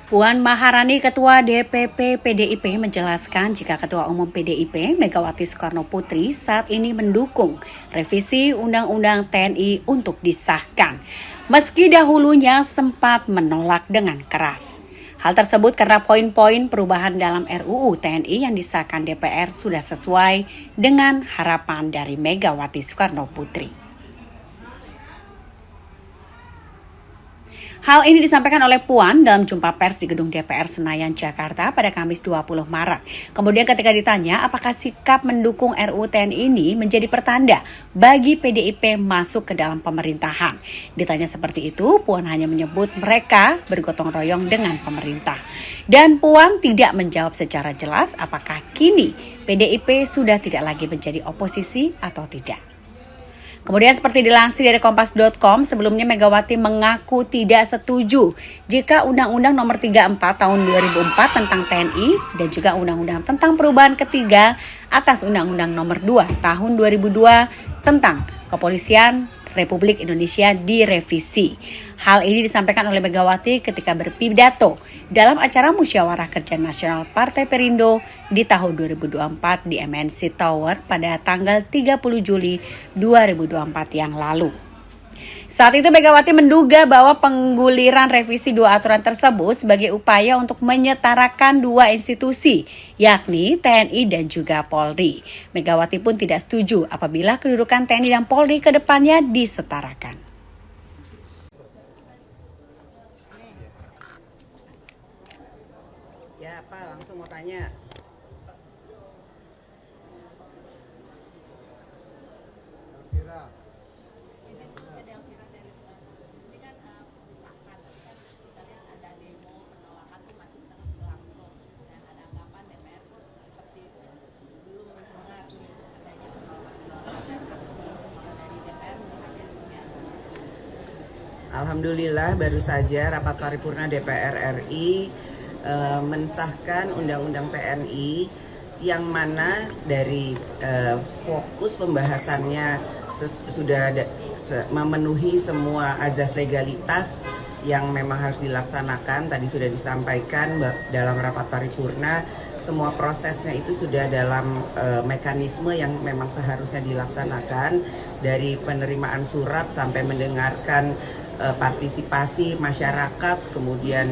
Puan Maharani, Ketua DPP PDIP, menjelaskan jika Ketua Umum PDIP Megawati Soekarnoputri saat ini mendukung revisi Undang-Undang TNI untuk disahkan, meski dahulunya sempat menolak dengan keras. Hal tersebut karena poin-poin perubahan dalam RUU TNI yang disahkan DPR sudah sesuai dengan harapan dari Megawati Soekarnoputri. Hal ini disampaikan oleh Puan dalam jumpa pers di Gedung DPR Senayan, Jakarta pada Kamis 20 Maret. Kemudian ketika ditanya apakah sikap mendukung RUU TNI ini menjadi pertanda bagi PDIP masuk ke dalam pemerintahan. Ditanya seperti itu, Puan hanya menyebut mereka bergotong royong dengan pemerintah. Dan Puan tidak menjawab secara jelas apakah kini PDIP sudah tidak lagi menjadi oposisi atau tidak. Kemudian seperti dilansir dari Kompas.com, sebelumnya Megawati mengaku tidak setuju jika Undang-Undang Nomor 34 Tahun 2004 tentang TNI dan juga Undang-Undang tentang perubahan ketiga atas Undang-Undang Nomor 2 Tahun 2002 tentang Kepolisian Republik Indonesia direvisi. Hal ini disampaikan oleh Megawati ketika berpidato dalam acara Musyawarah Kerja Nasional Partai Perindo di tahun 2024 di MNC Tower pada tanggal 30 Juli 2024 yang lalu. Saat itu Megawati menduga bahwa pengguliran revisi dua aturan tersebut sebagai upaya untuk menyetarakan dua institusi, yakni TNI dan juga Polri. Megawati pun tidak setuju apabila kedudukan TNI dan Polri ke depannya disetarakan. Ya, Pak, langsung mau tanya. Alhamdulillah baru saja rapat paripurna DPR RI mensahkan Undang-Undang TNI yang mana dari fokus pembahasannya sudah memenuhi semua azas legalitas yang memang harus dilaksanakan. Tadi sudah disampaikan dalam rapat paripurna, semua prosesnya itu sudah dalam mekanisme yang memang seharusnya dilaksanakan, dari penerimaan surat sampai mendengarkan partisipasi masyarakat, kemudian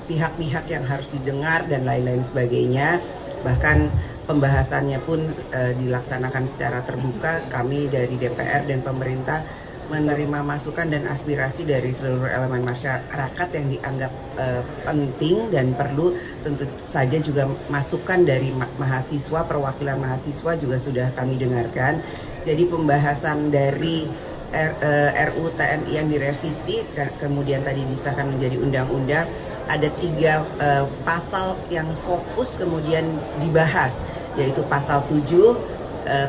pihak-pihak yang harus didengar dan lain-lain sebagainya. Bahkan pembahasannya pun dilaksanakan secara terbuka. Kami dari DPR dan pemerintah menerima masukan dan aspirasi dari seluruh elemen masyarakat yang dianggap penting dan perlu. Tentu saja juga masukan dari mahasiswa, perwakilan mahasiswa juga sudah kami dengarkan. Jadi pembahasan dari RUU TNI yang direvisi kemudian tadi disahkan menjadi undang-undang, ada 3 pasal yang fokus kemudian dibahas, yaitu pasal 7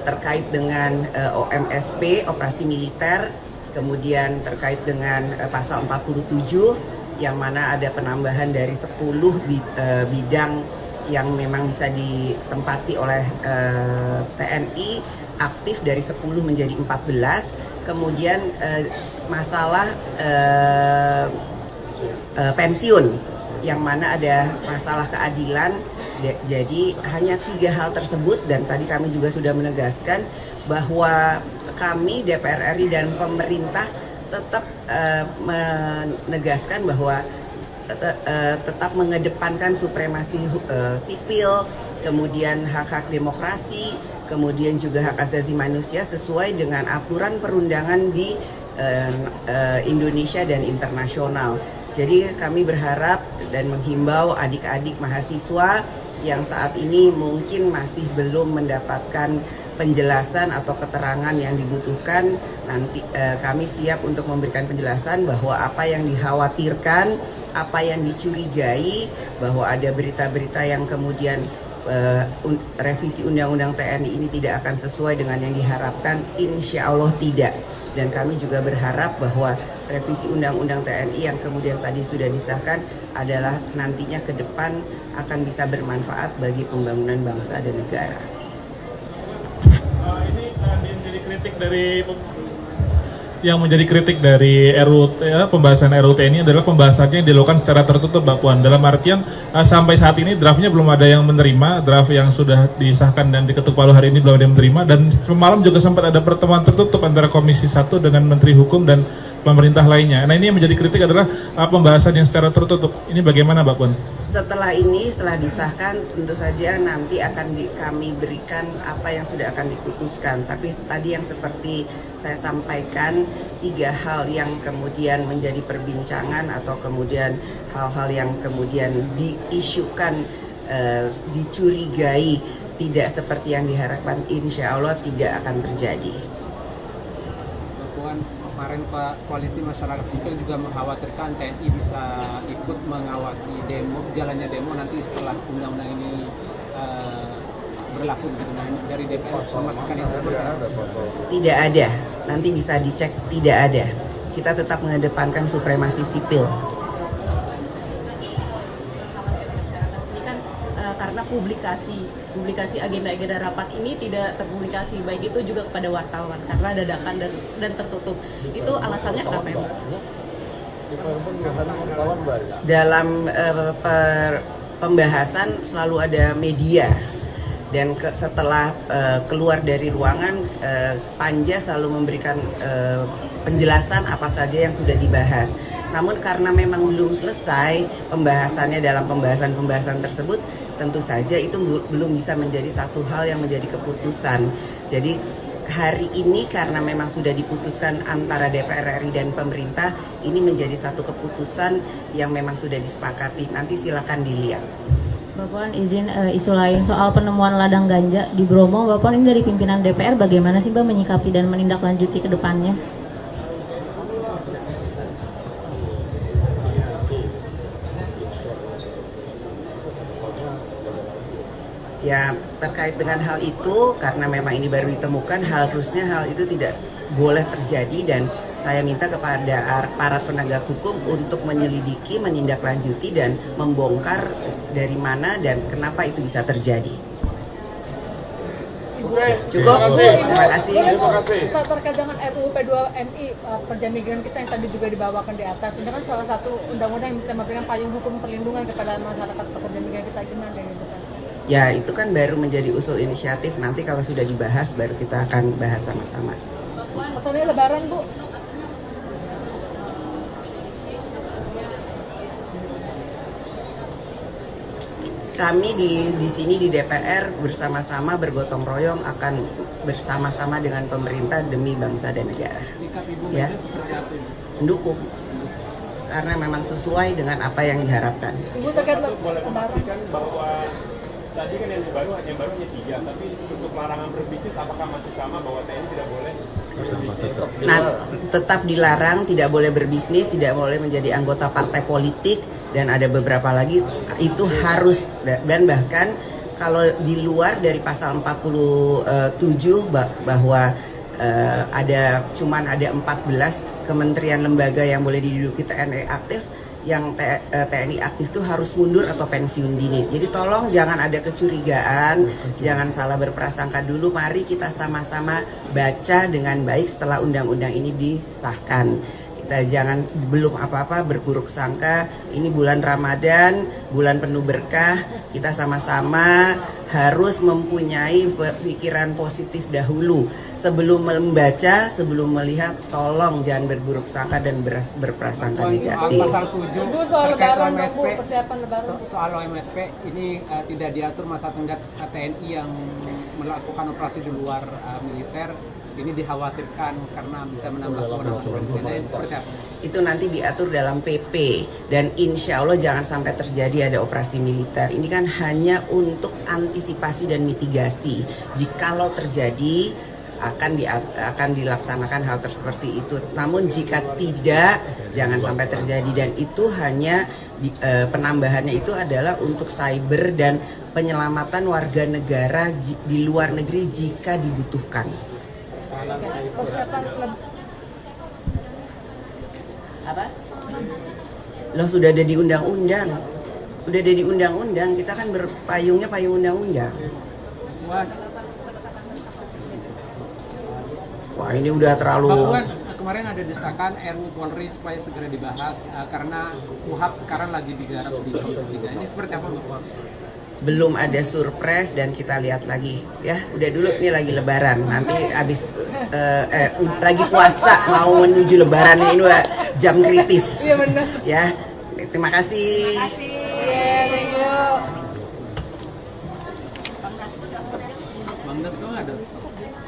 terkait dengan OMSP, operasi militer, kemudian terkait dengan pasal 47 yang mana ada penambahan dari 10 bidang yang memang bisa ditempati oleh TNI aktif dari 10 menjadi 14. Kemudian masalah pensiun yang mana ada masalah keadilan. Jadi hanya 3 hal tersebut, dan tadi kami juga sudah menegaskan bahwa kami DPR RI dan pemerintah tetap menegaskan bahwa tetap mengedepankan supremasi sipil, kemudian hak-hak demokrasi, kemudian juga hak asasi manusia sesuai dengan aturan perundangan di Indonesia dan internasional. Jadi kami berharap dan menghimbau adik-adik mahasiswa yang saat ini mungkin masih belum mendapatkan penjelasan atau keterangan yang dibutuhkan, nanti kami siap untuk memberikan penjelasan bahwa apa yang dikhawatirkan, apa yang dicurigai bahwa ada berita-berita yang kemudian revisi Undang-Undang TNI ini tidak akan sesuai dengan yang diharapkan, insya Allah tidak. Dan kami juga berharap bahwa revisi Undang-Undang TNI yang kemudian tadi sudah disahkan adalah nantinya ke depan akan bisa bermanfaat bagi pembangunan bangsa dan negara. Ini jadi kritik dari yang menjadi kritik dari pembahasan RUU TNI adalah pembahasannya yang dilakukan secara tertutup, Mbak Puan. Dalam artian sampai saat ini draftnya belum ada yang menerima, draft yang sudah disahkan dan diketuk palu hari ini belum ada yang menerima, dan semalam juga sempat ada pertemuan tertutup antara Komisi 1 dengan Menteri Hukum dan pemerintah lainnya. Nah, ini yang menjadi kritik adalah pembahasan yang secara tertutup. Ini bagaimana, Mbak Puan? Setelah disahkan, tentu saja nanti akan kami berikan apa yang sudah akan diputuskan. Tapi tadi yang seperti saya sampaikan, 3 hal yang kemudian menjadi perbincangan atau kemudian hal-hal yang kemudian diisukan, dicurigai tidak seperti yang diharapkan, insya Allah tidak akan terjadi. Kemarin Koalisi Masyarakat Sipil juga mengkhawatirkan TNI bisa ikut mengawasi jalannya demo nanti setelah undang-undang ini berlaku gitu. Dari DPR memastikan itu seperti apa? Tidak ada, nanti bisa dicek, tidak ada. Kita tetap mengedepankan supremasi sipil. Karena publikasi agenda-agenda rapat ini tidak terpublikasi, baik itu juga kepada wartawan karena dadakan dan tertutup. Itu alasannya kenapa ya, Mbak? Dalam pembahasan selalu ada media, dan setelah keluar dari ruangan, Panja selalu memberikan penjelasan apa saja yang sudah dibahas. Namun karena memang belum selesai pembahasannya dalam pembahasan tersebut, tentu saja itu belum bisa menjadi satu hal yang menjadi keputusan. Jadi hari ini karena memang sudah diputuskan antara DPR RI dan pemerintah, ini menjadi satu keputusan yang memang sudah disepakati. Nanti silakan dilihat. Mbak Puan, izin isu lain soal penemuan ladang ganja di Bromo. Mbak Puan, ini dari pimpinan DPR bagaimana sih Mbak menyikapi dan menindaklanjuti ke depannya? Ya, terkait dengan hal itu, karena memang ini baru ditemukan, harusnya hal itu tidak boleh terjadi, dan saya minta kepada aparat penegak hukum untuk menyelidiki, menindaklanjuti, dan membongkar dari mana dan kenapa itu bisa terjadi. Cukup? Terima kasih. Terkait dengan RUU P2MI, perjanjian migran kita yang tadi juga dibawakan di atas, ini kan salah satu undang-undang yang bisa memberikan payung hukum perlindungan kepada masyarakat pekerja migran kita, gimana gitu kan? Ya, itu kan baru menjadi usul inisiatif. Nanti kalau sudah dibahas, baru kita akan bahas sama-sama. Masalahnya Lebaran, Bu. Kami di sini di DPR bersama-sama bergotong royong akan bersama-sama dengan pemerintah demi bangsa dan negara. Sikap Ibu Ya, seperti apa? mendukung. Karena memang sesuai dengan apa yang diharapkan. Ibu terkait Lebaran bahwa tadi kan yang baru hanya 3, tapi untuk larangan berbisnis apakah masih sama bahwa TNI tidak boleh berbisnis? Nah, tetap dilarang, tidak boleh berbisnis, tidak boleh menjadi anggota partai politik, dan ada beberapa lagi itu harus, dan bahkan kalau di luar dari pasal 47 bahwa ada 14 kementerian lembaga yang boleh diduduki TNI aktif, yang TNI aktif itu harus mundur atau pensiun dini. Jadi tolong jangan ada kecurigaan, jangan salah berprasangka dulu. Mari kita sama-sama baca dengan baik setelah undang-undang ini disahkan. Kita jangan belum apa-apa berburuk sangka. Ini bulan Ramadan, bulan penuh berkah. Kita sama-sama harus mempunyai pikiran positif dahulu. Sebelum membaca, sebelum melihat, tolong jangan berburuk sangka dan berprasangka negatif. Pasal 7 Ibu soal Lebaran, Bu, persiapan Lebaran. Soal OMSP ini tidak diatur masa tenggat TNI yang melakukan operasi di luar militer. Ini dikhawatirkan karena bisa menambah kewenangan presiden. Seperti apa? Itu nanti diatur dalam PP, dan insya Allah jangan sampai terjadi ada operasi militer. Ini kan hanya untuk antisipasi dan mitigasi. Jikalau terjadi akan dilaksanakan hal seperti itu. Namun jika tidak, jangan sampai terjadi, dan itu hanya penambahannya itu adalah untuk cyber dan penyelamatan warga negara di luar negeri jika dibutuhkan. Persiapan Apa? Loh, sudah ada di undang-undang. Udah ada di undang-undang, kita kan berpayungnya payung undang-undang. Wah, ini udah terlalu. Mbak Puan, kemarin ada desakan RUU Polri supaya segera dibahas karena KUHP sekarang lagi digarap di Komisi 3. Ini seperti apa, Mbak? Belum ada surprise dan kita lihat lagi ya. Udah dulu, ini lagi lebaran, nanti habis lagi puasa mau menuju lebaran, ini udah jam kritis. Iya benar. Ya, terima kasih. Iya, thank you. Bang Das kok nggak ada?